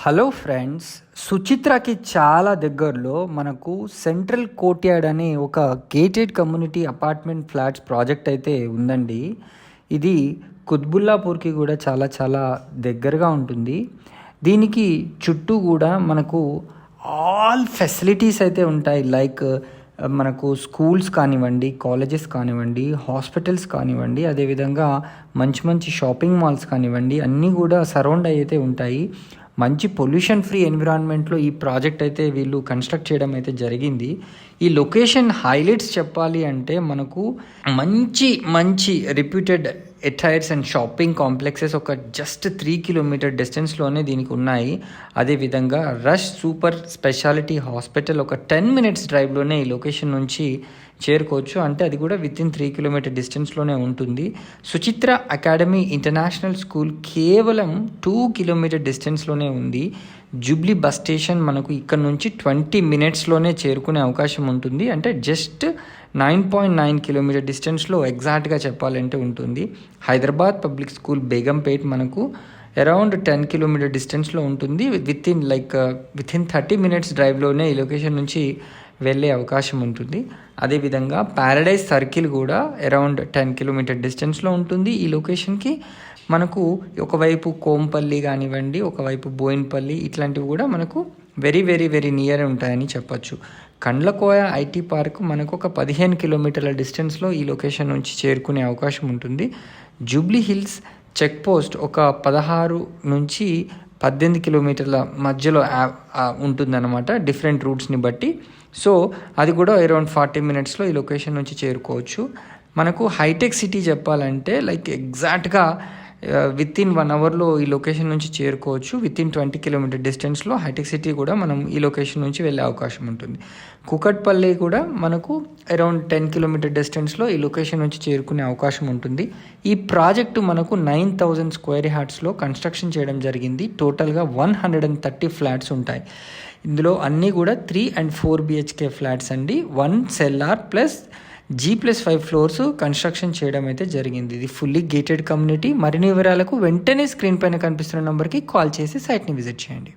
Hello friends, సుచిత్రకి చాలా దగ్గరలో మనకు సెంట్రల్ కోర్ట్యార్డ్ అనే ఒక gated community apartment flats project అయితే ఉందండి. ఇది కుత్బుల్లాపూర్కి కూడా చాలా చాలా దగ్గరగా ఉంటుంది. దీనికి చుట్టూ కూడా మనకు ఆల్ ఫెసిలిటీస్ అయితే ఉంటాయి. లైక్ మనకు స్కూల్స్ కానివ్వండి, కాలేజెస్ కానివ్వండి, హాస్పిటల్స్ కానివ్వండి, అదేవిధంగా మంచి మంచి షాపింగ్ మాల్స్ కానివ్వండి, అన్నీ కూడా సరౌండ్ అయితే ఉంటాయి. మంచి పొల్యూషన్ ఫ్రీ ఎన్విరాన్మెంట్లో ఈ ప్రాజెక్ట్ అయితే వీళ్ళు కన్స్ట్రక్ట్ చేయడం అయితే జరిగింది. ఈ లొకేషన్ హైలైట్స్ చెప్పాలి అంటే మనకు మంచి మంచి రిప్యూటెడ్ ఎటైర్స్ అండ్ షాపింగ్ కాంప్లెక్సెస్ ఒక జస్ట్ 3 కిలోమీటర్ డిస్టెన్స్లోనే దీనికి ఉన్నాయి. అదేవిధంగా రష్ సూపర్ స్పెషాలిటీ హాస్పిటల్ ఒక 10 మినిట్స్ డ్రైవ్లోనే ఈ లొకేషన్ నుంచి చేరుకోవచ్చు. అంటే అది కూడా వితిన్ 3 కిలోమీటర్ డిస్టెన్స్లోనే ఉంటుంది. సుచిత్ర అకాడమీ ఇంటర్నేషనల్ స్కూల్ కేవలం 2 కిలోమీటర్ డిస్టెన్స్లోనే ఉంది. జూబ్లీ బస్ స్టేషన్ మనకు ఇక్కడ నుంచి 20 మినిట్స్లోనే చేరుకునే అవకాశం ఉంటుంది. అంటే జస్ట్ 9.9 కిలోమీటర్ డిస్టెన్స్లో ఎగ్జాక్ట్గా చెప్పాలంటే ఉంటుంది. హైదరాబాద్ పబ్లిక్ స్కూల్ బేగంపేట్ మనకు అరౌండ్ 10 కిలోమీటర్ డిస్టెన్స్లో ఉంటుంది. వితిన్ 30 మినిట్స్ డ్రైవ్లోనే ఈ లొకేషన్ నుంచి వెళ్ళే అవకాశం ఉంటుంది. అదేవిధంగా ప్యారడైజ్ సర్కిల్ కూడా అరౌండ్ 10 కిలోమీటర్ డిస్టెన్స్లో ఉంటుంది. ఈ లొకేషన్కి మనకు ఒకవైపు కోంపల్లి కానివ్వండి, ఒకవైపు బోయిన్పల్లి, ఇట్లాంటివి కూడా మనకు వెరీ వెరీ వెరీ నియర్ ఉంటాయని చెప్పచ్చు. కండ్లకోయ ఐటీ పార్క్ మనకు ఒక 15 కిలోమీటర్ల డిస్టెన్స్లో ఈ లొకేషన్ నుంచి చేరుకునే అవకాశం ఉంటుంది. జూబ్లీ హిల్స్ చెక్ పోస్ట్ ఒక 16 నుంచి 18 కిలోమీటర్ల మధ్యలో ఉంటుందన్నమాట, డిఫరెంట్ రూట్స్ని బట్టి. సో అది కూడా అరౌండ్ 40 మినిట్స్లో ఈ లొకేషన్ నుంచి చేరుకోవచ్చు. మనకు హైటెక్ సిటీ చెప్పాలంటే ఎగ్జాక్ట్గా వితిన్ 1 అవర్లో ఈ లొకేషన్ నుంచి చేరుకోవచ్చు. వితిన్ 20 కిలోమీటర్ డిస్టెన్స్లో హైటెక్ సిటీ కూడా మనం ఈ లొకేషన్ నుంచి వెళ్ళే అవకాశం ఉంటుంది. కుకట్పల్లి కూడా మనకు అరౌండ్ 10 కిలోమీటర్ డిస్టెన్స్లో ఈ లొకేషన్ నుంచి చేరుకునే అవకాశం ఉంటుంది. ఈ ప్రాజెక్టు మనకు 9,000 స్క్వేర్ యార్డ్స్లో కన్స్ట్రక్షన్ చేయడం జరిగింది. టోటల్గా 130 ఫ్లాట్స్ ఉంటాయి. ఇందులో అన్నీ కూడా 3 and 4 BHK ఫ్లాట్స్ అండి. 1 cellar plus G+5 floors construction చేయడం అయితే జరిగింది. ఇది ఫుల్లీ గేటెడ్ కమ్యూనిటీ. మరిన్ని వివరాలకు వెంటనే స్క్రీన్ పైన కనిపిస్తున్న నెంబర్కి కాల్ చేసి సైట్ని విజిట్ చేయండి.